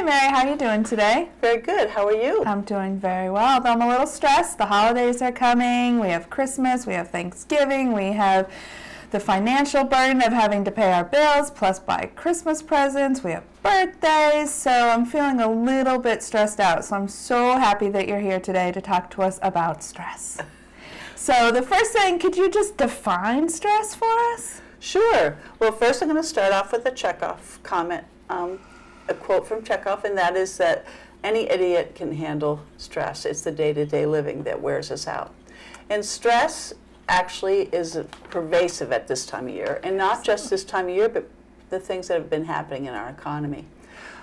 Hi Mary, how are you doing today? Very good. How are you? I'm doing very well, though I'm a little stressed. The holidays are coming. We have Christmas, we have Thanksgiving, we have the financial burden of having to pay our bills, plus buy Christmas presents, we have birthdays, so I'm feeling a little bit stressed out. So I'm so happy that you're here today to talk to us about stress. So the first thing, could you just define stress for us? Sure. Well, first I'm going to start off with a Chekhov comment, a quote from Chekhov, and that is that any idiot can handle stress. It's the day-to-day living that wears us out. And stress actually is pervasive at this time of year, and not just this time of year, but the things that have been happening in our economy.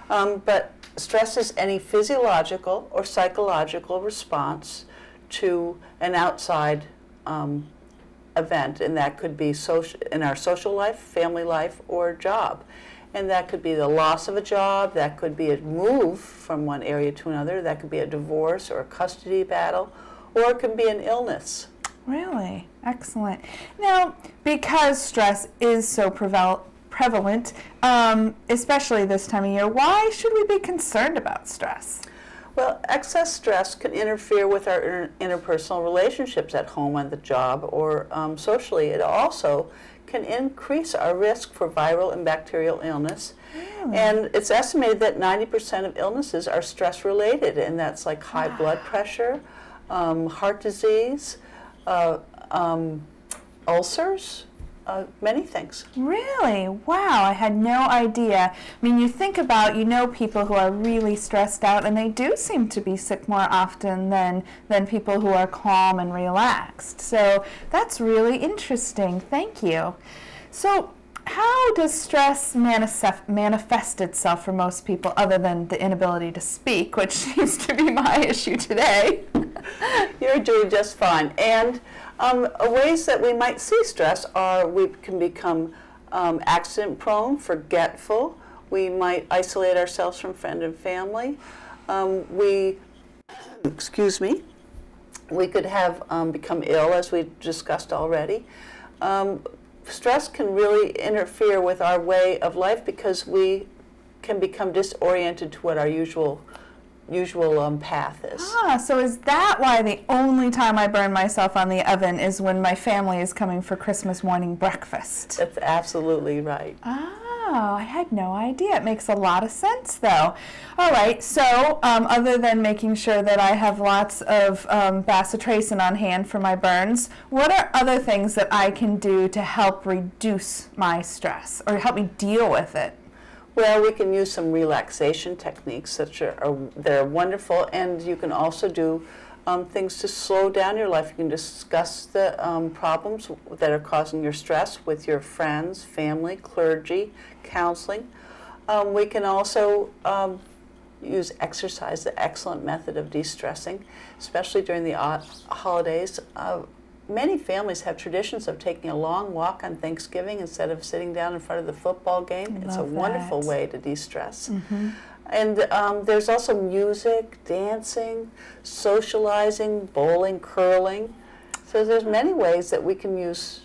But stress is any physiological or psychological response to an outside event, and that could be in our social life, family life, or job. And that could be the loss of a job, that could be a move from one area to another, that could be a divorce or a custody battle, or it could be an illness. Really? Excellent. Now, because stress is so prevalent, especially this time of year, why should we be concerned about stress? Well, excess stress can interfere with our interpersonal relationships at home, on the job, or socially. It also can increase our risk for viral and bacterial illness. Really? And it's estimated that 90% of illnesses are stress-related, and that's like high blood pressure, heart disease, ulcers, many things. Really? Wow, I had no idea. I mean, you think about, people who are really stressed out, and they do seem to be sick more often than people who are calm and relaxed. So that's really interesting. Thank you. So how does stress manifest itself for most people, other than the inability to speak, which seems to be my issue today? You're doing just fine. And ways that we might see stress are we can become accident-prone, forgetful. We might isolate ourselves from friends and family. We could have become ill, as we discussed already. Stress can really interfere with our way of life because we can become disoriented to what our usual path is. So is that why the only time I burn myself on the oven is when my family is coming for Christmas morning breakfast? That's absolutely right. Oh, I had no idea. It makes a lot of sense, though. All right, so other than making sure that I have lots of bacitracin on hand for my burns, what are other things that I can do to help reduce my stress or help me deal with it? Well, we can use some relaxation techniques they're wonderful, and you can also do things to slow down your life. You can discuss the problems that are causing your stress with your friends, family, clergy, counseling. We can also use exercise, the excellent method of de-stressing, especially during the holidays. Many families have traditions of taking a long walk on Thanksgiving instead of sitting down in front of the football game. It's a wonderful way to de-stress. Mm-hmm. And there's also music, dancing, socializing, bowling, curling. So there's many ways that we can use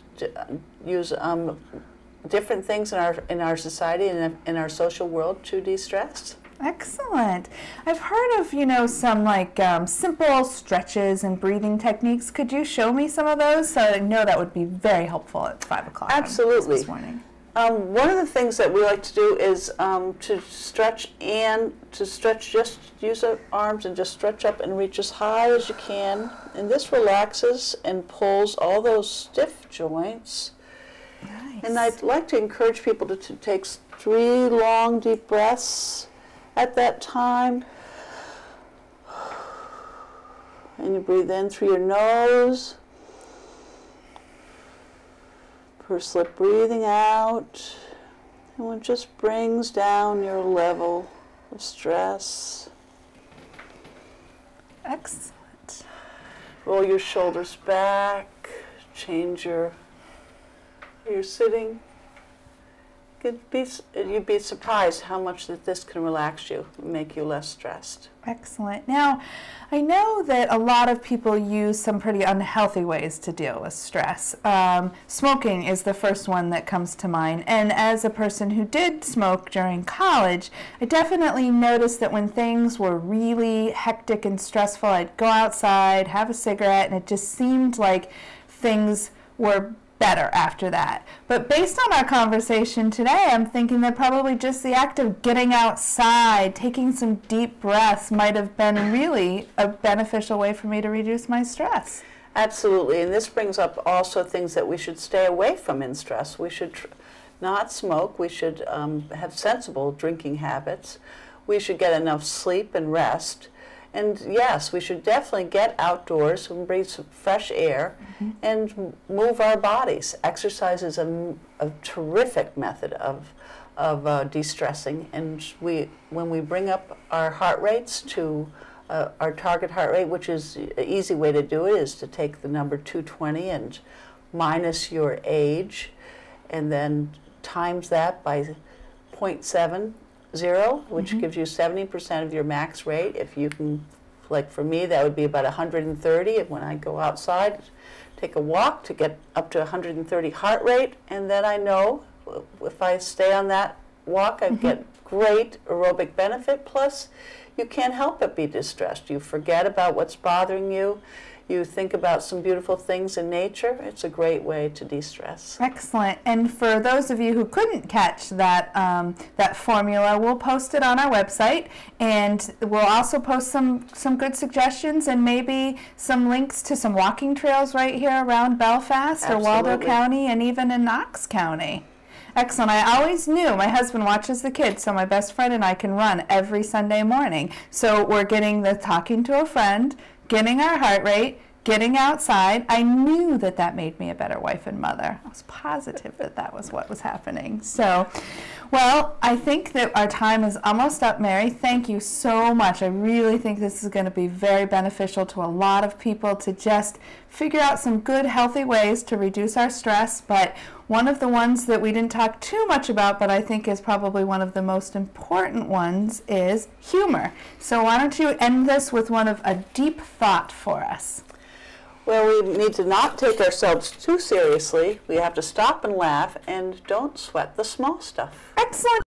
different things in our society and in our social world to de-stress. Excellent. I've heard of, some simple stretches and breathing techniques. Could you show me some of those? So I know that would be very helpful at 5 o'clock. Absolutely. This morning. One of the things that we like to do is to stretch, just use the arms and just stretch up and reach as high as you can. And this relaxes and pulls all those stiff joints. Nice. And I'd like to encourage people to take 3 long, deep breaths at that time. And you breathe in through your nose. Pursed-lip breathing out. And it just brings down your level of stress. Excellent. Roll your shoulders back. Change you're sitting. you'd be surprised how much that this can relax you, make you less stressed. Excellent. Now, I know that a lot of people use some pretty unhealthy ways to deal with stress. Smoking is the first one that comes to mind. And as a person who did smoke during college, I definitely noticed that when things were really hectic and stressful, I'd go outside, have a cigarette, and it just seemed like things were better after that. But based on our conversation today, I'm thinking that probably just the act of getting outside, taking some deep breaths might have been really a beneficial way for me to reduce my stress. Absolutely, and this brings up also things that we should stay away from in stress. We should not smoke. We should have sensible drinking habits. We should get enough sleep and rest. And yes, we should definitely get outdoors and breathe some fresh air and move our bodies. Exercise is a terrific method of de-stressing. And when we bring up our heart rates to our target heart rate, which is an easy way to do it, is to take the number 220 and minus your age, and then times that by 0.70, which gives you 70% of your max rate. If you can, like for me, that would be about 130. And when I go outside, take a walk to get up to 130 heart rate, and then I know if I stay on that walk, I get great aerobic benefit. Plus, you can't help but be distressed. You forget about what's bothering you. You think about some beautiful things in nature. It's a great way to de-stress. Excellent. And for those of you who couldn't catch that that formula, we'll post it on our website, and we'll also post some good suggestions and maybe some links to some walking trails right here around Belfast or Waldo County and even in Knox County. Excellent. I always knew, my husband watches the kids, so my best friend and I can run every Sunday morning. So we're getting the talking to a friend, getting our heart rate, getting outside. I knew that that made me a better wife and mother. I was positive that that was what was happening. So, well, I think that our time is almost up, Mary. Thank you so much. I really think this is going to be very beneficial to a lot of people to just figure out some good, healthy ways to reduce our stress. But one of the ones that we didn't talk too much about, but I think is probably one of the most important ones, is humor. So why don't you end this with a deep thought for us? Well, we need to not take ourselves too seriously. We have to stop and laugh, and don't sweat the small stuff. Excellent.